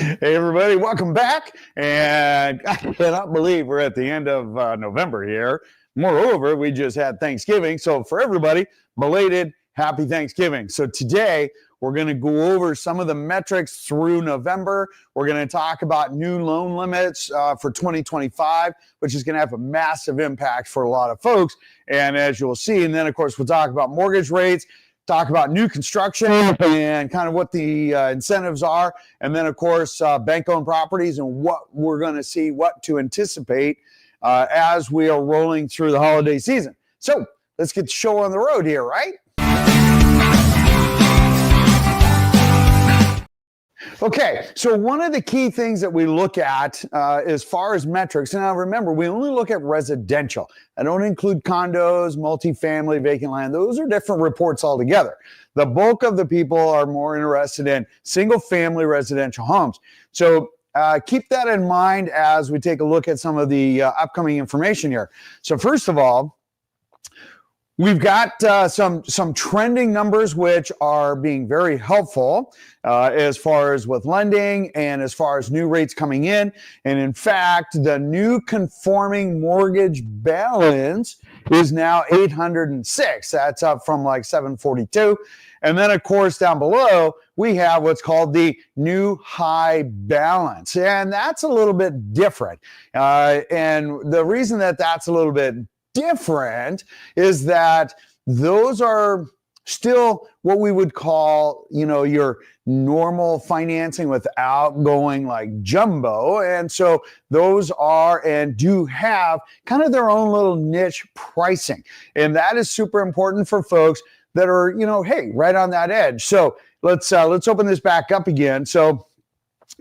Hey, everybody, welcome back. And I cannot believe we're at the end of November here. Moreover, we just had Thanksgiving. So, for everybody, belated happy Thanksgiving. So, today we're going to go over some of the metrics through November. We're going to talk about new loan limits for 2025, which is going to have a massive impact for a lot of folks. And as you'll see, and then, of course, we'll talk about mortgage rates. Talk about new construction and kind of what the incentives are. And then, of course, bank-owned properties and what we're going to see, what to anticipate as we are rolling through the holiday season. So let's get the show on the road here, right? Okay, so one of the key things that we look at as far as metrics, and now remember, we only look at residential. I don't include condos, multifamily, vacant land. Those are different reports altogether. The bulk of the people are more interested in single-family residential homes. So keep that in mind as we take a look at some of the upcoming information here. So first of all, we've got some trending numbers which are being very helpful as far as with lending and as far as new rates coming in. And in fact, the new conforming mortgage balance is now 806. That's up from like 742. And then, of course, down below, we have what's called the new high balance. And that's a little bit different. And the reason that that's a little bit different is that those are still what we would call, your normal financing without going like jumbo. And so those are and do have kind of their own little niche pricing. And that is super important for folks that are, hey, right on that edge. So let's open this back up again. So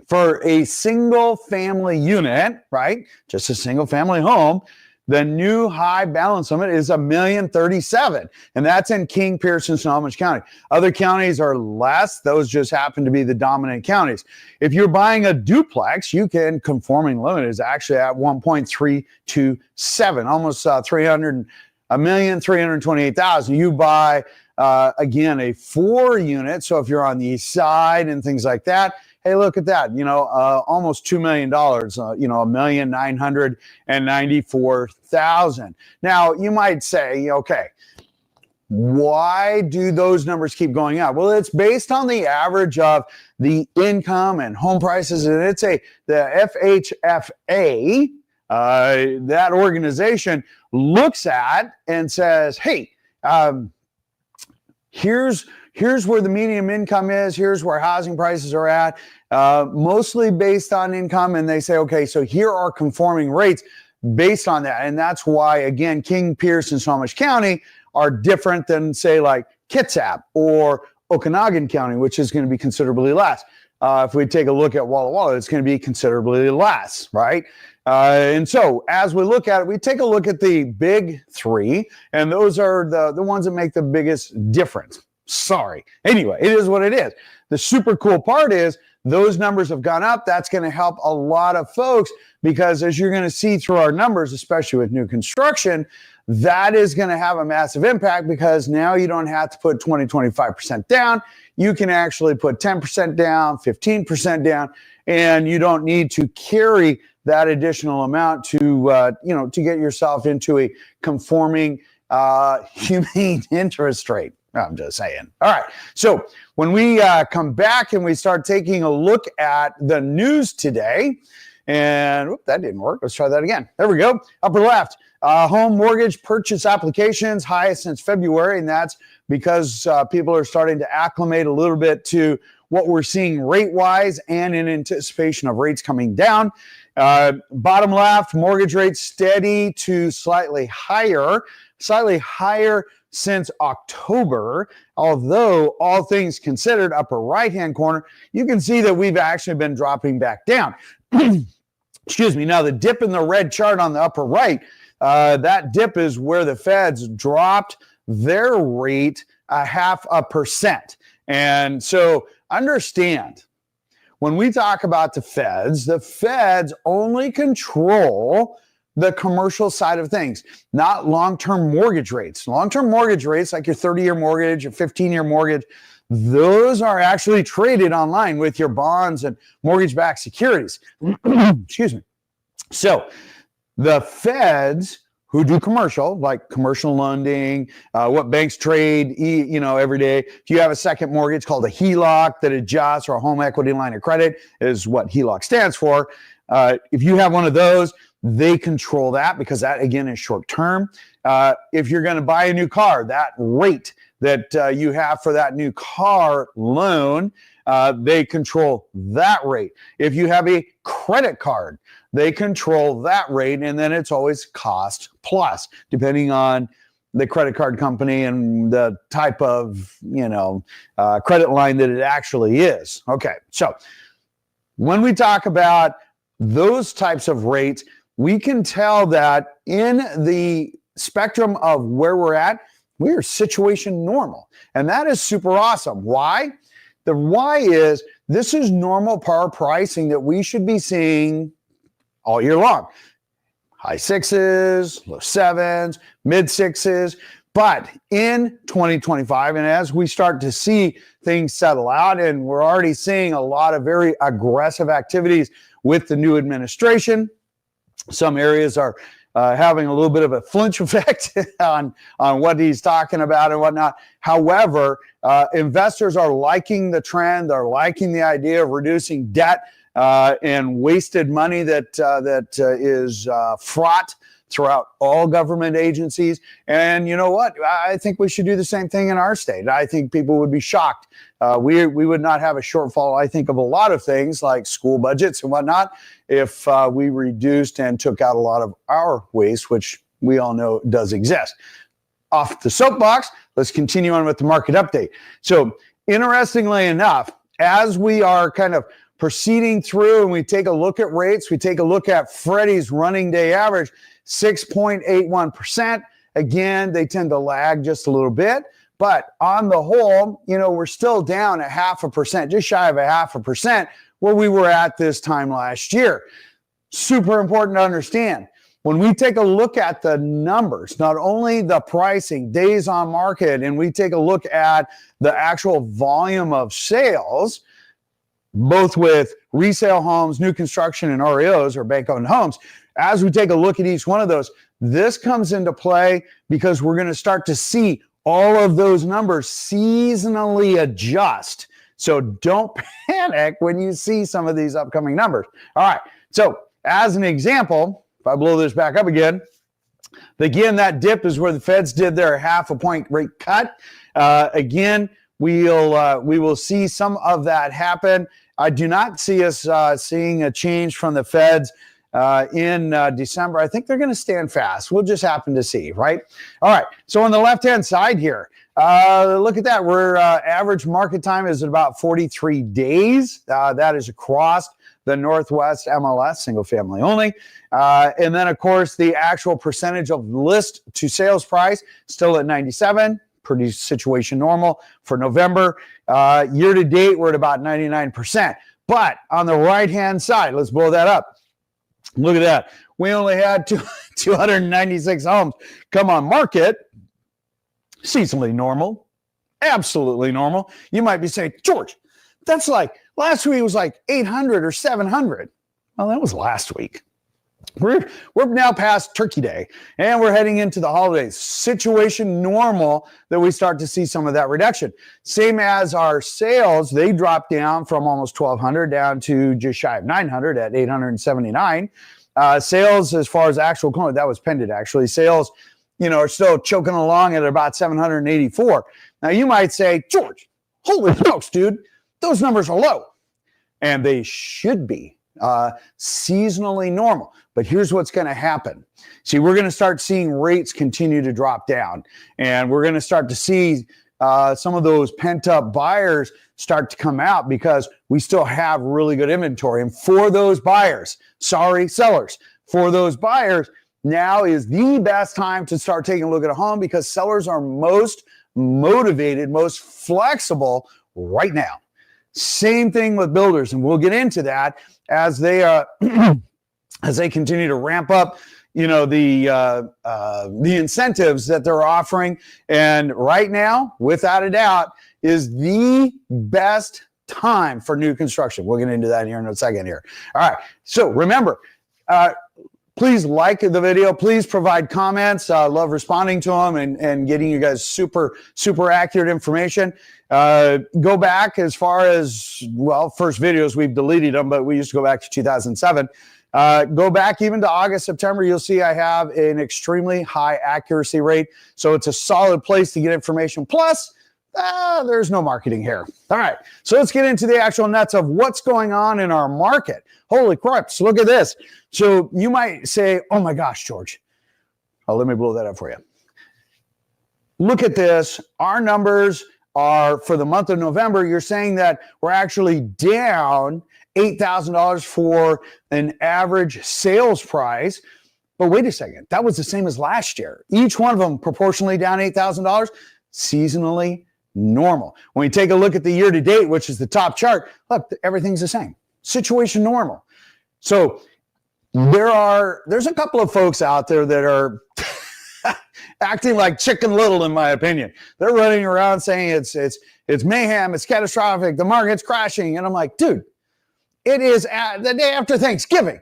for a single family unit, right, just a single family home, the new high balance limit is $1,037,000, and that's in King, Pierce, Snohomish County. Other counties are less; those just happen to be the dominant counties. If you're buying a duplex, conforming limit is actually at 1.327, almost $1,328,000. You buy again a 4-unit, so if you're on the east side and things like that. Hey, look at that, almost $2 million, $1,994,000. Now, you might say, okay, why do those numbers keep going up? Well, it's based on the average of the income and home prices, and it's the FHFA, that organization looks at and says, hey, here's where the median income is. Here's where housing prices are at, mostly based on income. And they say, okay, so here are conforming rates based on that. And that's why, again, King, Pierce, and Snohomish County are different than, say, like Kitsap or Okanagan County, which is going to be considerably less. If we take a look at Walla Walla, it's going to be considerably less, right? And so as we look at it, we take a look at the big three, and those are the ones that make the biggest difference. Sorry. Anyway, it is what it is. The super cool part is those numbers have gone up. That's going to help a lot of folks because as you're going to see through our numbers, especially with new construction, that is going to have a massive impact because now you don't have to put 25% down. You can actually put 10% down, 15% down, and you don't need to carry that additional amount to get yourself into a conforming humane interest rate. I'm just saying. All right. So when we come back and we start taking a look at the news today, and that didn't work. Let's try that again. There we go. Upper left, home mortgage purchase applications, highest since February. And that's because people are starting to acclimate a little bit to what we're seeing rate-wise and in anticipation of rates coming down. Bottom left, mortgage rates steady to slightly higher since October, although all things considered, upper right-hand corner, you can see that we've actually been dropping back down. Excuse me. Now, the dip in the red chart on the upper right, that dip is where the Feds dropped their rate 0.5%. And so understand, when we talk about the Feds only control the commercial side of things, not long-term mortgage rates. Long-term mortgage rates, like your 30-year mortgage, your 15-year mortgage, those are actually traded online with your bonds and mortgage-backed securities. Excuse me. So the feds who do commercial, like commercial lending, what banks trade, every day. If you have a second mortgage called a HELOC that adjusts, or a home equity line of credit is what HELOC stands for. If you have one of those, they control that because that, again, is short term. If you're going to buy a new car, that rate that you have for that new car loan, they control that rate. If you have a credit card, they control that rate, and then it's always cost plus, depending on the credit card company and the type of, credit line that it actually is. Okay, so when we talk about those types of rates, we can tell that in the spectrum of where we're at, we are situation normal, and that is super awesome. Why? The why is this is normal par pricing that we should be seeing all year long. High sixes, low sevens, mid sixes. But in 2025, and as we start to see things settle out, and we're already seeing a lot of very aggressive activities with the new administration, some areas are having a little bit of a flinch effect on what he's talking about and whatnot. However, investors are liking the trend. They're liking the idea of reducing debt and wasted money that is fraught throughout all government agencies. And you know what? I think we should do the same thing in our state. I think people would be shocked. We would not have a shortfall, I think, of a lot of things like school budgets and whatnot if we reduced and took out a lot of our waste, which we all know does exist. Off the soapbox, let's continue on with the market update. So interestingly enough, as we are kind of proceeding through and we take a look at rates, we take a look at Freddie's running day average, 6.81%. Again, they tend to lag just a little bit, but on the whole, we're still down 0.5%, just shy of 0.5% where we were at this time last year. Super important to understand. When we take a look at the numbers, not only the pricing, days on market, and we take a look at the actual volume of sales, both with resale homes, new construction, and REOs, or bank-owned homes, as we take a look at each one of those, this comes into play because we're going to start to see all of those numbers seasonally adjust. So don't panic when you see some of these upcoming numbers. All right. So as an example, if I blow this back up again, that dip is where the Feds did their 0.5 point rate cut. Again, we will see some of that happen. I do not see us seeing a change from the Feds in December. I think they're going to stand fast. We'll just happen to see, right? All right. So on the left-hand side here, look at that. We're average market time is at about 43 days. That is across the Northwest MLS, single family only. And then, of course, the actual percentage of list to sales price still at 97. Pretty situation normal for November. Year to date, we're at about 99%. But on the right-hand side, let's blow that up. Look at that. We only had 296 homes come on market. Seasonally normal. Absolutely normal. You might be saying, George, that's like last week was like 800 or 700. Well, that was last week. We're now past Turkey Day, and we're heading into the holidays. Situation normal that we start to see some of that reduction. Same as our sales, they dropped down from almost 1,200 down to just shy of 900 at 879. Sales, as far as actual, that was Pended actually. Sales, are still choking along at about 784. Now you might say, George, holy smokes, dude, those numbers are low, and they should be seasonally normal. But here's what's going to happen. See, we're going to start seeing rates continue to drop down, and we're going to start to see some of those pent-up buyers start to come out because we still have really good inventory. And for those buyers, sorry, sellers, for those buyers, now is the best time to start taking a look at a home because sellers are most motivated, most flexible right now. Same thing with builders, and we'll get into that as they as they continue to ramp up, the incentives that they're offering. And right now, without a doubt, is the best time for new construction. We'll get into that here in a second here. All right. So remember, please like the video. Please provide comments. I love responding to them and getting you guys super accurate information. Go back as far as, well, first videos, we've deleted them, but we used to go back to 2007. Go back even to August, September, you'll see I have an extremely high accuracy rate. So it's a solid place to get information. Plus, there's no marketing here. All right, so let's get into the actual nuts of what's going on in our market. Holy crap, so look at this. So you might say, oh my gosh, George. Oh, let me blow that up for you. Look at this. Our numbers are for the month of November. You're saying that we're actually down $8,000 for an average sales price. But wait a second, that was the same as last year. Each one of them proportionally down $8,000, seasonally normal. When we take a look at the year to date, which is the top chart, look, everything's the same. Situation normal. So there's a couple of folks out there that are acting like Chicken Little, in my opinion. They're running around saying it's mayhem, it's catastrophic, the market's crashing. And I'm like, dude, it is the day after Thanksgiving.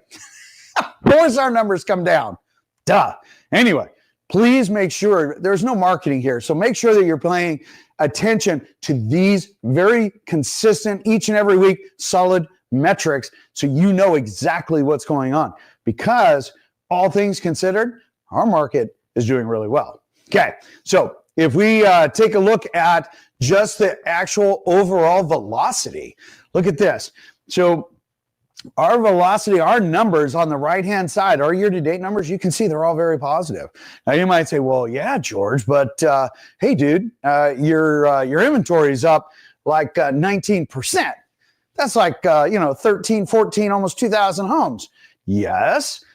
Of course our numbers come down. Duh. Anyway, please make sure there's no marketing here. So make sure that you're paying attention to these very consistent, each and every week, solid metrics so you know exactly what's going on. Because all things considered, our market is doing really well. Okay, so if we take a look at just the actual overall velocity, look at this. So our velocity, our numbers on the right-hand side, our year-to-date numbers, you can see they're all very positive. Now, you might say, well, yeah, George, but hey, dude, your inventory is up like 19%. That's like, 13, 14, almost 2,000 homes. Yes,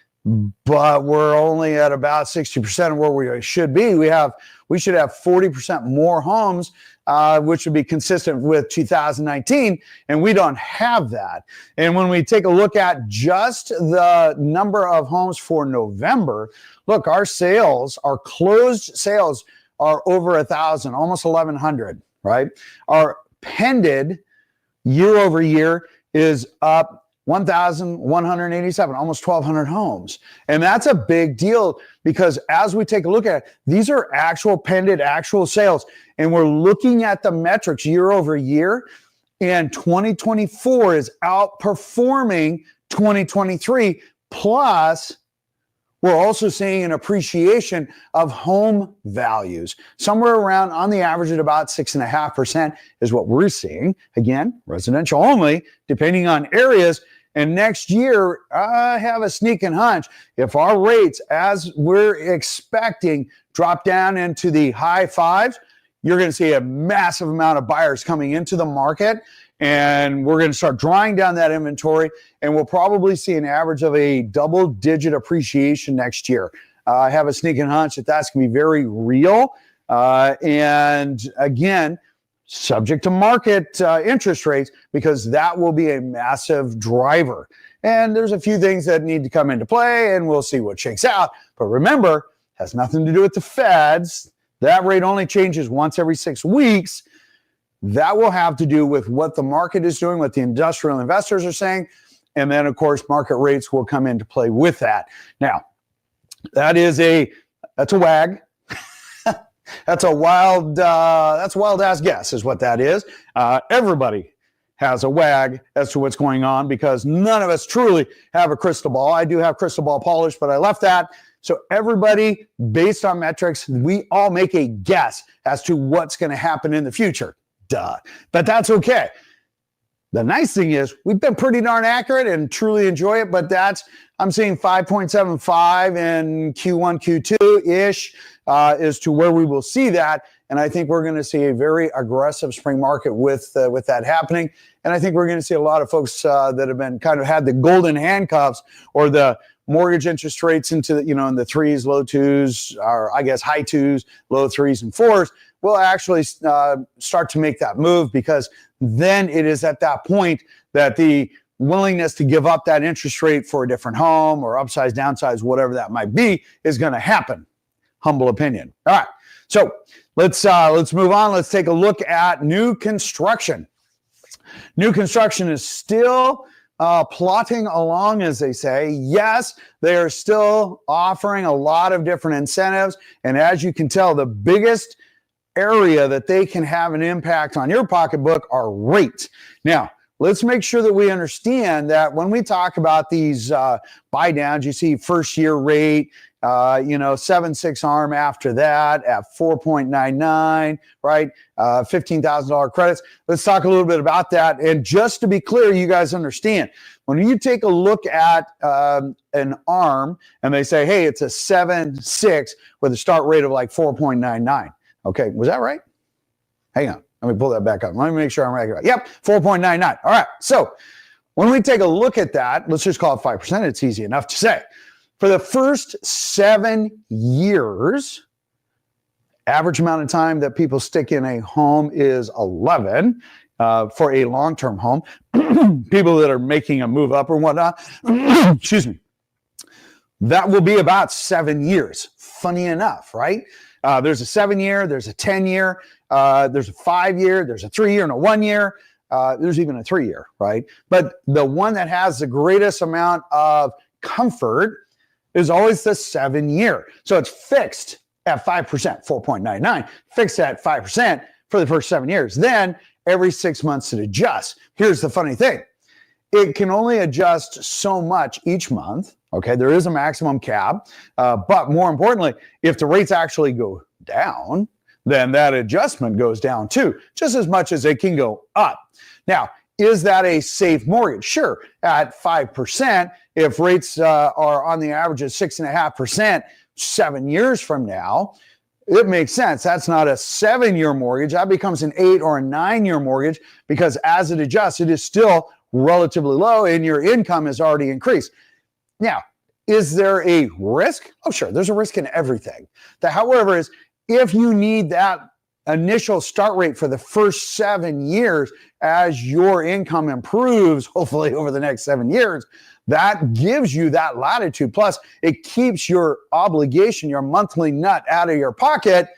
but we're only at about 60% of where we should be. We should have 40% more homes, which would be consistent with 2019, and we don't have that. And when we take a look at just the number of homes for November, look, our sales, our closed sales are over 1,000, almost 1,100, right? Our pended year over year is up 1,187, almost 1,200 homes. And that's a big deal because as we take a look at it, these are actual pended, actual sales. And we're looking at the metrics year over year. And 2024 is outperforming 2023. Plus, we're also seeing an appreciation of home values. Somewhere around, on the average, at about 6.5% is what we're seeing. Again, residential only, depending on areas. And next year, I have a sneaking hunch, if our rates, as we're expecting, drop down into the high fives, you're going to see a massive amount of buyers coming into the market. And we're going to start drawing down that inventory, and we'll probably see an average of a double-digit appreciation next year. I have a sneaking hunch that that's going to be very real. And again, subject to market interest rates, because that will be a massive driver. And there's a few things that need to come into play, and we'll see what shakes out. But remember, it has nothing to do with the Feds. That rate only changes once every 6 weeks. That will have to do with what the market is doing, what the industrial investors are saying. And then, of course, market rates will come into play with that. Now, that's a wag. That's a wild ass guess is what that is. Everybody has a wag as to what's going on because none of us truly have a crystal ball. I do have crystal ball polish, but I left that. So everybody, based on metrics, we all make a guess as to what's going to happen in the future. Duh. But that's okay. The nice thing is we've been pretty darn accurate and truly enjoy it, but I'm seeing 5.75 in Q1, Q2-ish as to where we will see that. And I think we're going to see a very aggressive spring market with that happening. And I think we're going to see a lot of folks that have been kind of had the golden handcuffs or the mortgage interest rates into in the threes, low twos, or I guess high twos, low threes and fours, will actually start to make that move, because then it is at that point that the willingness to give up that interest rate for a different home or upsize, downsize, whatever that might be, is going to happen. Humble opinion. All right. So Let's move on. Let's take a look at new construction. New construction is still plotting along, as they say. Yes, they are still offering a lot of different incentives. And as you can tell, the biggest area that they can have an impact on your pocketbook are rates. Now, let's make sure that we understand that when we talk about these buy downs, you see first year rate, 7.6 ARM after that at 4.99, right? $15,000 credits. Let's talk a little bit about that. And just to be clear, you guys understand, when you take a look at an ARM and they say, hey, it's a 7.6 with a start rate of like 4.99. Okay, was that right? Hang on. Let me pull that back up. Let me make sure I'm right. Yep, 4.99. All right. So when we take a look at that, let's just call it 5%. It's easy enough to say. For the first 7 years, average amount of time that people stick in a home is 11 for a long-term home. People that are making a move up or whatnot, excuse me, that will be about 7 years. Funny enough, right? There's a 7-year, there's a 10-year, there's a 5-year, there's a 3-year and a 1-year. There's even a 3-year, right? But the one that has the greatest amount of comfort is always the 7-year. So it's fixed at 5%, 4.99, fixed at 5% for the first 7 years. Then every 6 months it adjusts. Here's the funny thing. It can only adjust so much each month. Okay, there is a maximum cap. But more importantly, if the rates actually go down, then that adjustment goes down too, just as much as it can go up. Now, is that a safe mortgage? Sure, at 5%, if rates are on the average of 6.5% 7 years from now, it makes sense. That's not a 7-year mortgage. That becomes an 8 or a 9-year mortgage because as it adjusts, it is still relatively low and your income has already increased. Now, is there a risk? Oh, sure, there's a risk in everything. The however is, if you need that initial start rate for the first 7 years as your income improves, hopefully over the next 7 years, that gives you that latitude. Plus, it keeps your obligation, your monthly nut out of your pocket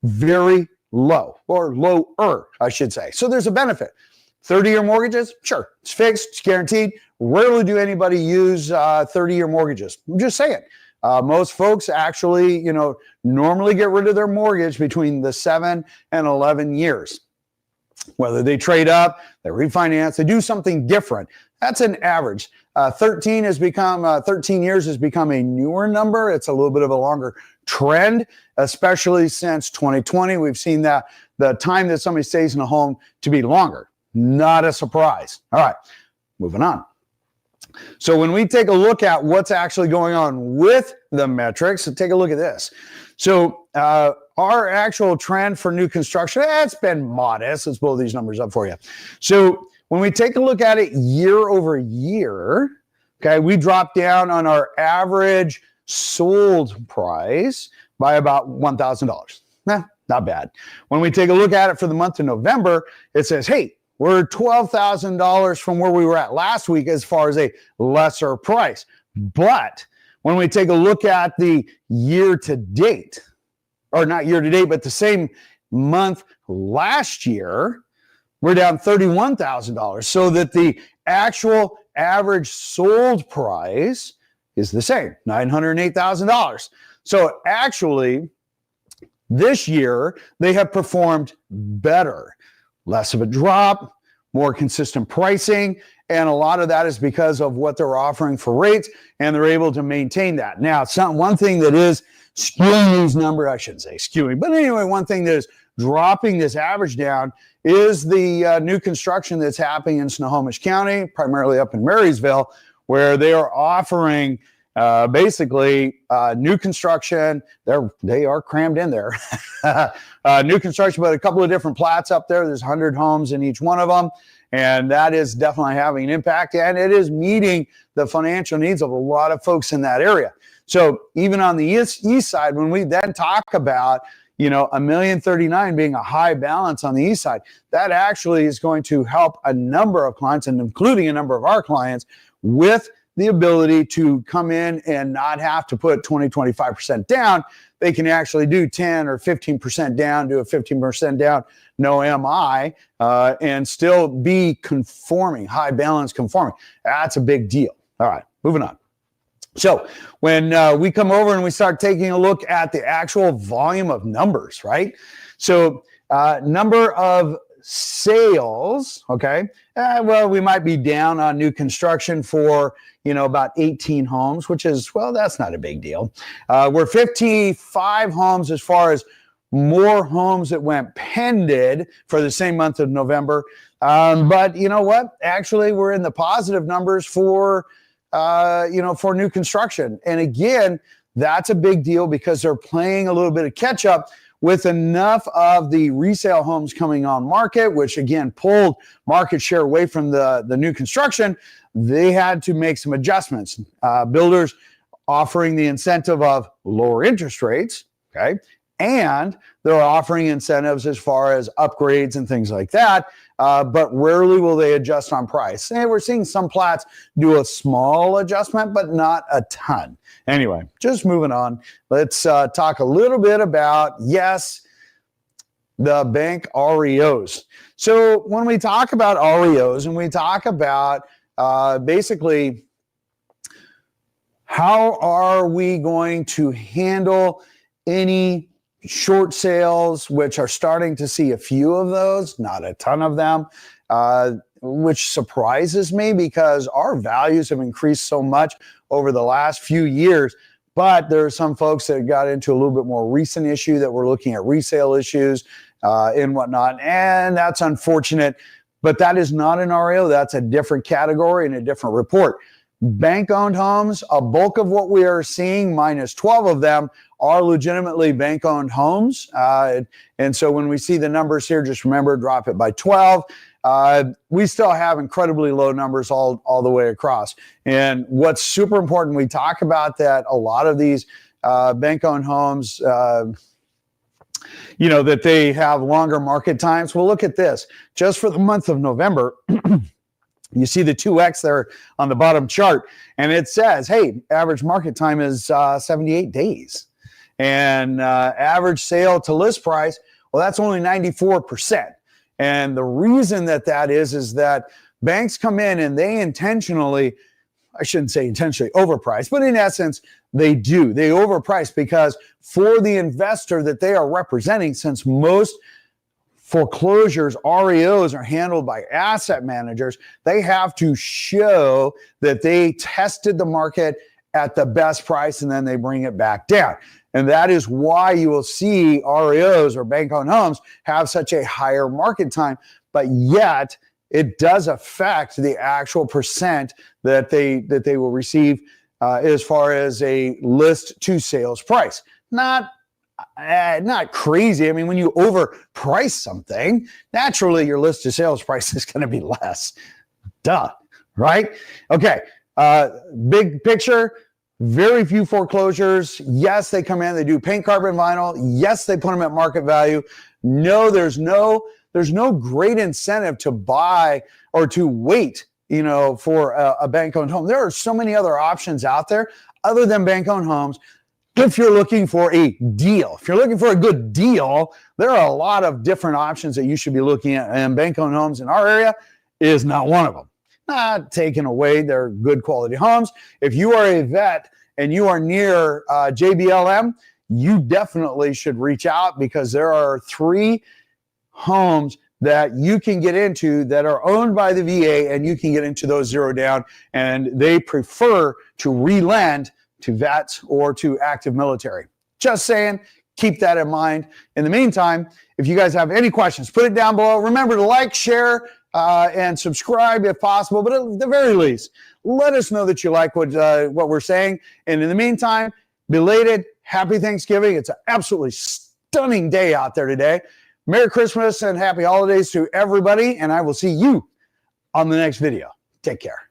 very low, or lower, I should say. So there's a benefit. 30-year mortgages, sure, it's fixed, it's guaranteed. Rarely do anybody use 30-year mortgages. I'm just saying. Most folks actually, normally get rid of their mortgage between the 7 and 11 years. Whether they trade up, they refinance, they do something different. That's an average. 13 years has become a newer number. It's a little bit of a longer trend, especially since 2020. We've seen that the time that somebody stays in a home to be longer. Not a surprise. All right, moving on. So when we take a look at what's actually going on with the metrics, take a look at this. So our actual trend for new construction, it's been modest. Let's blow these numbers up for you. So when we take a look at it year over year, okay, we dropped down on our average sold price by about $1,000. Not bad. When we take a look at it for the month of November, it says, hey, we're $12,000 from where we were at last week as far as a lesser price. But when we take a look at the year to date, or not year to date, but the same month last year, we're down $31,000. So that the actual average sold price is the same, $908,000. So actually, this year, they have performed better. Less of a drop, more consistent pricing, and a lot of that is because of what they're offering for rates, and they're able to maintain that. Now, one thing that is skewing these numbers, I shouldn't say skewing, but anyway, one thing that is dropping this average down is the new construction that's happening in Snohomish County, primarily up in Marysville, where they are offering basically new construction. They are crammed in there. New construction, but a couple of different plats up there. There's 100 homes in each one of them. And that is definitely having an impact. And it is meeting the financial needs of a lot of folks in that area. So even on the east side, when we then talk about, $1,039,000 being a high balance on the east side, that actually is going to help a number of clients, and including a number of our clients, with the ability to come in and not have to put 20, 25% down. They can actually do 10 or 15% down, do a 15% down, no MI, and still be conforming, high balance conforming. That's a big deal. All right, moving on. So when we come over and we start taking a look at the actual volume of numbers, right? So number of sales, okay, well, we might be down on new construction for, about 18 homes, which is, well, that's not a big deal. We're 55 homes as far as more homes that went pended for the same month of November. But you know what? Actually, we're in the positive numbers for new construction. And again, that's a big deal because they're playing a little bit of catch up with enough of the resale homes coming on market, which again pulled market share away from the new construction. They had to make some adjustments. Builders offering the incentive of lower interest rates, okay? And they're offering incentives as far as upgrades and things like that, but rarely will they adjust on price. And we're seeing some plats do a small adjustment, but not a ton. Anyway, just moving on. Let's talk a little bit about, yes, the bank REOs. So when we talk about REOs and we talk about basically how are we going to handle any short sales, which are starting to see a few of those, not a ton of them, which surprises me because our values have increased so much over the last few years. But there are some folks that got into a little bit more recent issue that we're looking at resale issues and whatnot. And that's unfortunate, but that is not an REO. That's a different category and a different report. Bank-owned homes, a bulk of what we are seeing, minus 12 of them, are legitimately bank-owned homes. And so when we see the numbers here, just remember, drop it by 12. We still have incredibly low numbers all the way across. And what's super important, we talk about that a lot of these bank-owned homes, that they have longer market times. Well, look at this. Just for the month of November, you see the 2X there on the bottom chart, and it says, hey, average market time is 78 days. And average sale to list price, well, that's only 94%. And the reason that is that banks come in and they intentionally, I shouldn't say intentionally overprice, but in essence, they do. They overprice because for the investor that they are representing, since most foreclosures, REOs are handled by asset managers, they have to show that they tested the market at the best price and then they bring it back down. And that is why you will see REOs or bank-owned homes have such a higher market time, but yet it does affect the actual percent that they will receive as far as a list to sales price. Not crazy. I mean, when you overprice something, naturally your list to sales price is going to be less. Duh, right? Okay, big picture. Very few foreclosures. Yes, they come in, they do paint, carpet, and vinyl. Yes, they put them at market value. No, there's no great incentive to buy or to wait, for a bank-owned home. There are so many other options out there other than bank-owned homes. If you're looking for a deal, if you're looking for a good deal, there are a lot of different options that you should be looking at, and bank-owned homes in our area is not one of them. Not taking away their good quality homes. If you are a vet and you are near JBLM, you definitely should reach out because there are 3 homes that you can get into that are owned by the VA, and you can get into those 0 down, and they prefer to relend to vets or to active military. Just saying, keep that in mind. In the meantime, if you guys have any questions, put it down below. Remember to like, share, and subscribe if possible, but at the very least, let us know that you like what we're saying. And in the meantime, belated happy Thanksgiving. It's an absolutely stunning day out there today. Merry Christmas and happy holidays to everybody, and I will see you on the next video. Take care.